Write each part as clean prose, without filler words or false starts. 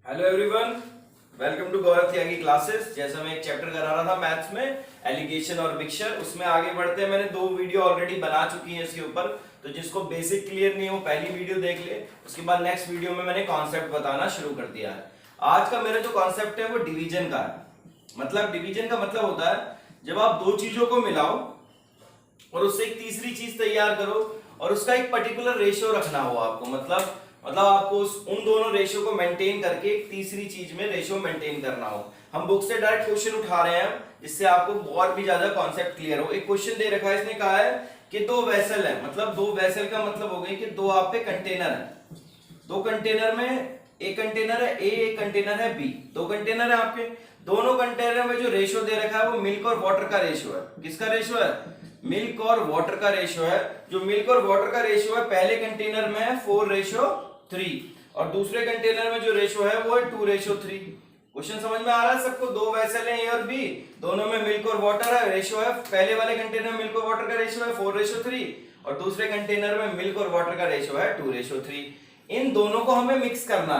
Hello everyone, welcome to Gaurav Tyagi classes. जैसा मैं एक चैप्टर करा रहा था मैथ्स में, एलिगेशन और मिक्सचर, उसमें आगे बढ़ते हैं। मैंने 2 वीडियो ऑलरेडी बना चुकी हैं इसके ऊपर, तो जिसको बेसिक क्लियर नहीं हो पहली वीडियो देख ले। उसके बाद नेक्स्ट वीडियो में मैंने कॉन्सेप्ट बताना शुरू कर दिया है। आज का मेरा जो कॉन्सेप्ट है वो डिवीजन का है। मतलब डिवीजन का मतलब होता है जब आप 2 चीजों को मिलाओ और उससे एक तीसरी चीज तैयार करो और उसका एक पर्टिकुलर रेशियो रखना हो आपको। मतलब आपको उन दोनों रेशियो को मेंटेन करके एक तीसरी चीज में रेशियो मेंटेन करना हो। हम बुक से डायरेक्ट क्वेश्चन उठा रहे हैं जिससे आपको और भी ज्यादा कॉन्सेप्ट क्लियर हो। एक क्वेश्चन दे रखा है, इसने कहा है कि 2 वेसल है। मतलब 2 वेसल का मतलब हो गया कि 2 आप पे कंटेनर है। 2 कंटेनर में एक कंटेनर है ए, एक कंटेनर है बी। 2 कंटेनर है आपके। दोनों कंटेनर में जो रेशियो दे रखा है वो मिल्क और वाटर का रेशियो है। किसका रेशियो है? मिल्क और वाटर का रेशियो है। जो मिल्क और वाटर का रेशियो है पहले कंटेनर में है 4:3 और दूसरे कंटेनर में जो रेशियो है वो है 2:3। क्वेश्चन समझ में आ रहा है सबको? 2 वेसल है ए और बी, दोनों में मिल्क और वाटर है। रेशियो है, पहले वाले कंटेनर में मिल्क और वाटर का रेशियो है 4:3 और दूसरे कंटेनर में मिल्क और वाटर का रेशियो है 2:3। इन दोनों को हमें मिक्स करना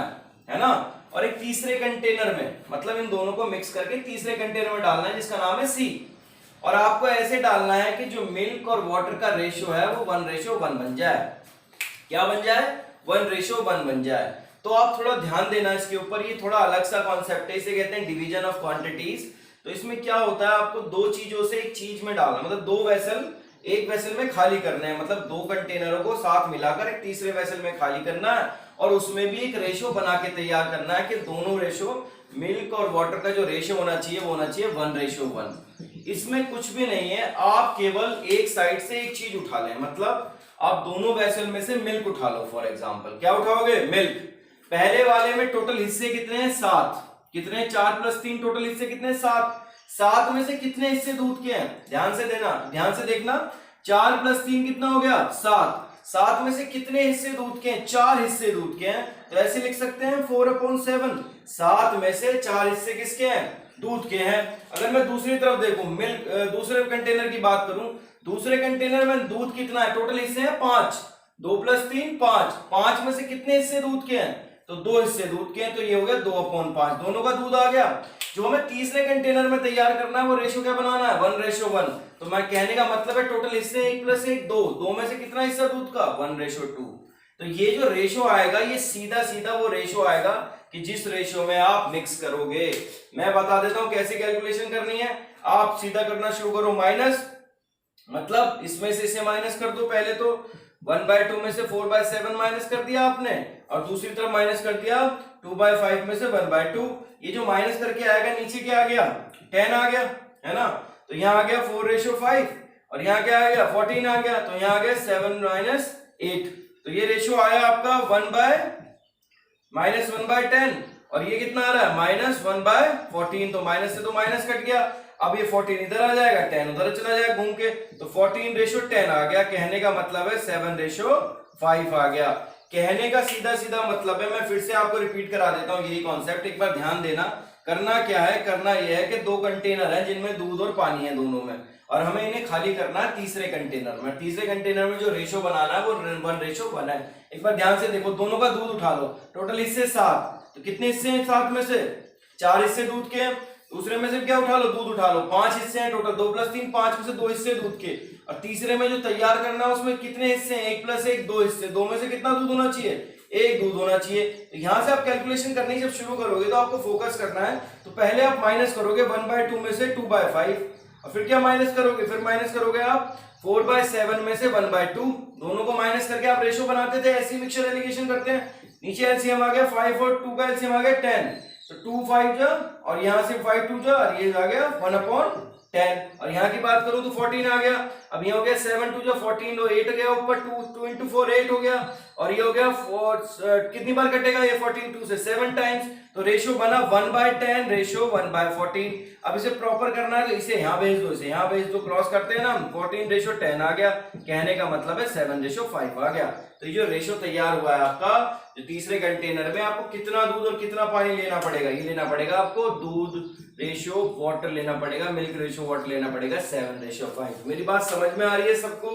है ना? और एक तीसरे कंटेनर में, मतलब इन दोनों को मिक्स करके तीसरे कंटेनर में डालना है जिसका नाम है सी। और आपको ऐसे डालना है कि जो मिल्क और वाटर का रेशियो है वो 1:1 बन जाए। क्या बन जाए? 1:1 बन जाए। तो आप थोड़ा ध्यान देना इसके ऊपर, ये थोड़ा अलग सा कॉन्सेप्ट है, इसे कहते हैं डिवीजन ऑफ क्वांटिटीज। तो इसमें क्या होता है, आपको 2 चीजों से एक चीज में डालना, मतलब 2 वेसल एक वेसल में खाली करने हैं। मतलब 2 कंटेनरों को साथ मिलाकर एक तीसरे वेसल में खाली करना है और उसमें भी एक रेशियो बना के तैयार करना है कि दोनों रेशियो, मिल्क और वाटर का जो रेशियो होना चाहिए वो होना चाहिए 1:1। इसमें कुछ भी नहीं है, आप केवल एक साइड से एक चीज उठा लें। मतलब आप दोनों वेसल में से मिल्क उठा लो। फॉर एग्जांपल क्या उठाओगे? मिल्क। पहले वाले में टोटल हिस्से कितने हैं? 7। कितने? 4 + 3, टोटल हिस्से कितने? 7। 7 में से कितने हिस्से दूध के हैं? ध्यान से देना, ध्यान से देखना। 4 + 3 कितना हो गया? 7। 7 में से कितने हिस्से दूध के हैं? 4 हिस्से दूध के हैं। तो ऐसे लिख सकते हैं 4/7। 7 में से 4 हिस्से किसके हैं? दूध के हैं। अगर मैं दूसरी तरफ देखूं, मिल्क दूसरे कंटेनर की बात करूं, दूसरे कंटेनर में दूध कितना है? टोटल हिस्से हैं 5। 2 + 3 5। 5 में से कितने हिस्से दूध के हैं? तो 2 हिस्से दूध के हैं, तो ये हो गया 2/5। दोनों का दूध आ गया। जो हमें तीसरे कंटेनर में तैयार करना है वो रेशियो क्या बनाना है? 1:1। तो मैं कहने का मतलब है टोटल हिस्से 1 + 1 2। 2 में से कितना हिस्सा दूध का? 1:2। तो ये जो रेशियो आएगा ये सीधा सीधा वो रेशियो आएगा कि जिस रेशियो में आप मिक्स करोगे। मैं बता देता हूं कैसे कैलकुलेशन करनी है। आप सीधा करना शुरू करो। माइनस, मतलब इसमें से इसे माइनस कर दो। पहले तो 1/2 में से 4/7 माइनस कर दिया आपने और दूसरी तरफ माइनस कर दिया 2/5 में से 1/2। ये जो माइनस करके आएगा नीचे क्या आ गया? 10 आ गया, है ना? तो यहाँ आ गया 4:5 और यहाँ क्या आ गया? 14 आ गया। तो यहाँ आ गया 7 - 8। तो ये रेशियो आया आपका 1/10 और ये कितना आ रहा है? -1/14। तो माइनस से तो माइनस कट गया। अब ये 14 इधर आ जाएगा, 10 उधर चला जाएगा घूम के, तो 14:10 आ गया। कहने का मतलब है 7:5 आ गया। कहने का सीधा सीधा मतलब है, मैं फिर से आपको रिपीट करा देता हूं यही कॉन्सेप्ट, एक बार ध्यान देना। करना क्या है? करना यह है कि 2 कंटेनर है जिनमें दूध और पानी है दोनों में, और हमें इन्हें खाली करना है तीसरे कंटेनर में। तीसरे कंटेनर में जो रेशियो बनाना है वो 1:1 है। एक बार ध्यान से देखो, दोनों का दूध उठा लो। टोटल हिस्से 7, तो कितने हिस्से हैं 7 में से? 4 हिस्से दूध के हैं। दूसरे में से क्या उठा लो? दूध उठा लो। 5 हिस्से हैं टोटल। 2 + 3 5 में से 2 हिस्से दूध के। और तीसरे में जो तैयार करना है उसमें कितने हिस्से हैं? 1 + 1 2 हिस्से। 2 में से कितना दूध होना चाहिए? 1 दूध होना चाहिए। तो यहां से आप कैलकुलेशन करनी जब शुरू करोगे तो आपको फोकस करना है। तो पहले आप माइनस करोगे 1/2 में से 2/5 और फिर क्या माइनस करोगे? फिर माइनस करोगे आप 4/7 में से 1/2। दोनों को माइनस करके आप रेशियो बनाते थे, ऐसी मिक्सचर एलिगेशन करते हैं। नीचे एलसीएम आ गया 5 और 2 का एलसीएम आ गया 10। तो 2 5 जा और यहां से 5 2 जा और ये आ गया 1/10। और यहां की बात करूं तो 14 आ गया। अब ये हो गया 7 2 जा 14 और 8 गया ऊपर, 2 × 4 8 हो गया। और ये हो गया 4 कितनी बार कटेगा ये? 14 2 से 7 टाइम्स। तो रेशियो बना 1/10 रेशियो 1/14। अब इसे प्रॉपर करना है तो इसे यहां भेज दो, इसे यहां भेज दो, क्रॉस करते हैं ना। 14:10 आ गया। कहने का मतलब है 7:5 आ गया। तो ये जो रेशियो तैयार हुआ है आपका, जो तीसरे कंटेनर में आपको कितना दूध और कितना पानी लेना पड़ेगा? ये लेना पड़ेगा आपको दूध रेशियो वाटर लेना पड़ेगा, मिल्क रेशियो वाटर लेना पड़ेगा 7:5। मेरी बात समझ में आ रही है सबको?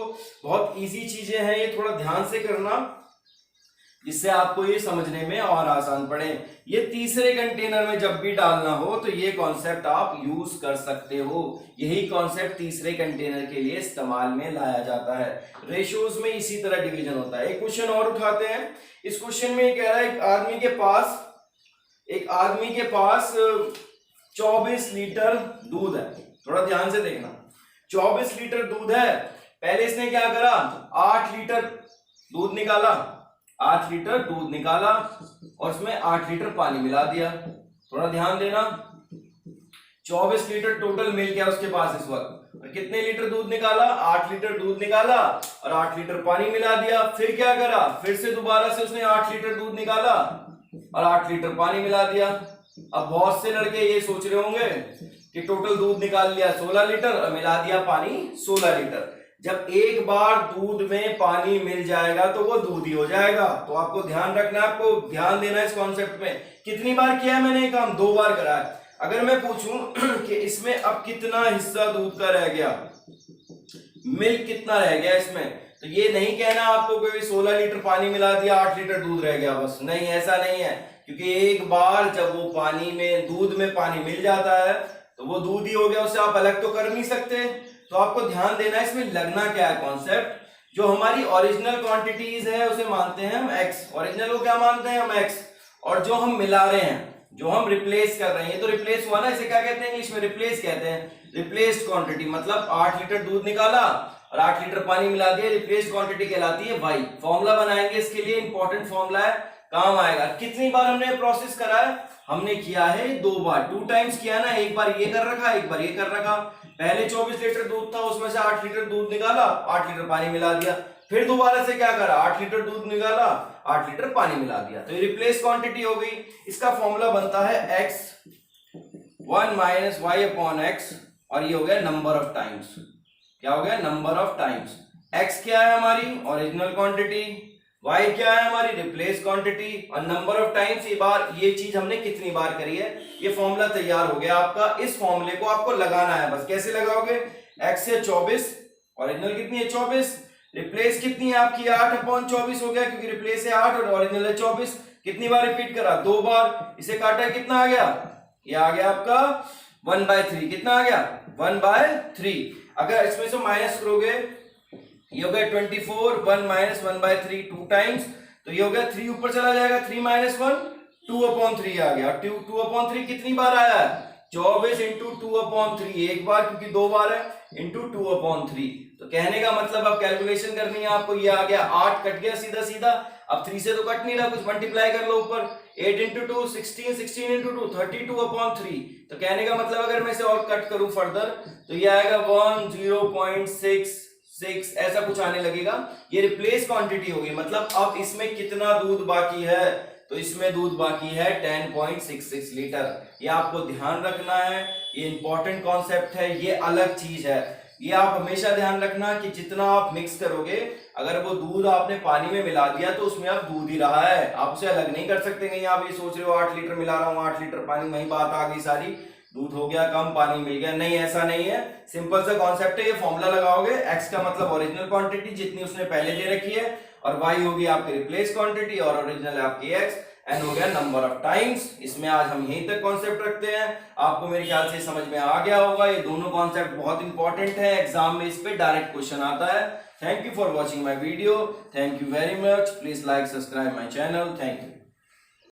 बहुत इजी चीजें हैं ये, थोड़ा ध्यान से करना। जिससे आपको ये समझने में और आसान पड़े। ये तीसरे कंटेनर में जब भी डालना हो तो ये कॉन्सेप्ट आप यूज कर सकते हो। यही कॉन्सेप्ट तीसरे कंटेनर के लिए इस्तेमाल में लाया जाता है। रेशियोज में इसी तरह डिवीजन होता है। एक क्वेश्चन और उठाते हैं। इस क्वेश्चन में कह रहा है एक आदमी के पास 24 लीटर दूध है। थोड़ा ध्यान से देखना, 24 लीटर दूध है। पहले इसने क्या करा, 8 लीटर दूध निकाला, 8 लीटर दूध निकाला और उसमें 8 लीटर पानी मिला दिया। थोड़ा ध्यान देना, 24 लीटर टोटल मिल गया उसके पास इस वक्त। और कितने लीटर दूध निकाला, 8 लीटर दूध निकाला और 8 लीटर पानी मिला दिया। फिर क्या करा, फिर से दोबारा से उसने 8 लीटर दूध निकाला और 8 लीटर पानी मिला दिया। अब बहुत से लड़के ये सोच रहे होंगे कि टोटल दूध निकाल लिया 16 लीटर और मिला दिया पानी 16 लीटर। जब एक बार दूध में पानी मिल जाएगा तो वो दूध ही हो जाएगा। तो आपको ध्यान रखना, आपको ध्यान देना इस कॉन्सेप्ट में। कितनी बार किया है मैंने ये काम, 2 बार करा है। अगर मैं पूछूं कि इसमें अब कितना हिस्सा दूध का रह गया, मिल्क कितना रह गया इसमें, तो ये नहीं कहना आपको कि 16 लीटर पानी मिला दिया 8 लीटर दूध रह गया बस। नहीं, ऐसा नहीं है, क्योंकि एक बार जब वो पानी में, दूध में पानी मिल जाता है तो वो दूध ही हो गया, उससे आप अलग तो कर नहीं सकते। तो आपको ध्यान देना है इसमें लगना क्या है कॉन्सेप्ट। जो हमारी ओरिजिनल क्वांटिटीज है उसे मानते हैं हम x, ओरिजिनल को क्या मानते हैं हम x, और जो हम मिला रहे हैं, जो हम रिप्लेस कर रहे हैं, ये तो रिप्लेस हुआ ना, इसे क्या कहते हैं इंग्लिश में, रिप्लेस कहते हैं। रिप्लेस्ड क्वांटिटी मतलब 8 लीटर दूध निकाला और 8 लीटर पानी मिला दिया, रिप्लेस्ड क्वांटिटी कहलाती है y। फॉर्मूला बनाएंगे इसके लिए, इंपॉर्टेंट फॉर्मूला है, काम आएगा। कितनी बार हमने प्रोसेस करा है, हमने किया है 2 बार, 2 टाइम्स किया ना, एक बार ये कर रखा, एक बार ये कर रखा। पहले 24 लीटर दूध था, उसमें से 8 लीटर दूध निकाला, 8 लीटर पानी मिला दिया। फिर दोबारा से क्या करा, 8 लीटर दूध निकाला, 8 लीटर पानी मिला दिया। तो ये रिप्लेस क्वांटिटी हो गई। इसका फॉर्मूला बनता है x 1 - y अपॉन x, और ये हो गया नंबर ऑफ टाइम्स। क्या हो गया, नंबर ऑफ टाइम्स। x क्या है हमारी ओरिजिनल क्वांटिटी, y क्या है हमारी रिप्लेस क्वांटिटी, और नंबर ऑफ टाइम्स ये चीज हमने कितनी बार करी है। ये फॉर्मूला तैयार हो गया आपका। इस फॉर्मूले को आपको लगाना है बस। कैसे लगाओगे, x है 24, ओरिजिनल कितनी है 24, रिप्लेस कितनी है आपकी 8/24 हो गया, क्योंकि रिप्लेस है 8 और ओरिजिनल है 24। कितनी बार रिपीट करा, 2 बार। इसे काटा कितना आ गया, ये आ गया आपका 1/3। कितना आ गया, 1/3। अगर इसमें से माइनस करोगे, ये हो गया 24, 1 - 1/3 2 टाइम्स, तो ये हो गया 3 ऊपर चला जाएगा, 3 - 1 2/3 आ गया। 2/3 कितनी बार आया है, 24 × 2/3 एक बार, क्योंकि 2 बार है, इंटू 2/3। तो कहने का मतलब अब कैलकुलेशन करनी है आपको। ये आ गया 8 कट गया सीधा सीधा। अब 3 से तो कट नहीं रहा, कुछ मल्टीप्लाई कर लो ऊपर। 8 × 2 16, 16 × 2 32/3। तो कहने का मतलब अगर मैं इसे और कट करूं फर्दर, तो ये आएगा 10.66 ऐसा कुछ आने लगेगा। ये रिप्लेस क्वांटिटी होगी। मतलब अब इसमें कितना दूध बाकी है, तो इसमें दूध बाकी है 10.66 लीटर। ये आपको ध्यान रखना है, ये इंपॉर्टेंट कॉन्सेप्ट है, ये अलग चीज है। ये आप हमेशा ध्यान रखना कि जितना आप मिक्स करोगे, अगर वो दूध आपने पानी में मिला दिया तो उसमें अब दूध ही रहा है, आप उसे अलग नहीं कर सकते। कहीं आप ये सोच रहे हो 8 लीटर मिला रहा हूँ 8 लीटर पानी, वही बात आ गई सारी, दूध हो गया कम, पानी मिल गया। नहीं, ऐसा नहीं है। सिंपल सा कॉन्सेप्ट है। ये फॉर्मूला लगाओगे, x का मतलब ओरिजिनल क्वांटिटी जितनी उसने पहले दे रखी है, और y होगी आपकी रिप्लेस क्वांटिटी, और ओरिजिनल है आपकी x, n हो गया नंबर ऑफ टाइम्स। इसमें आज हम यहीं तक कॉन्सेप्ट रखते हैं। आपको मेरे ख्याल से समझ में आ गया होगा। ये दोनों कॉन्सेप्ट बहुत इंपॉर्टेंट है, एग्जाम में इस पे डायरेक्ट क्वेश्चन आता है। Thank you for watching my video. Thank you very much. Please like, subscribe my channel. Thank you.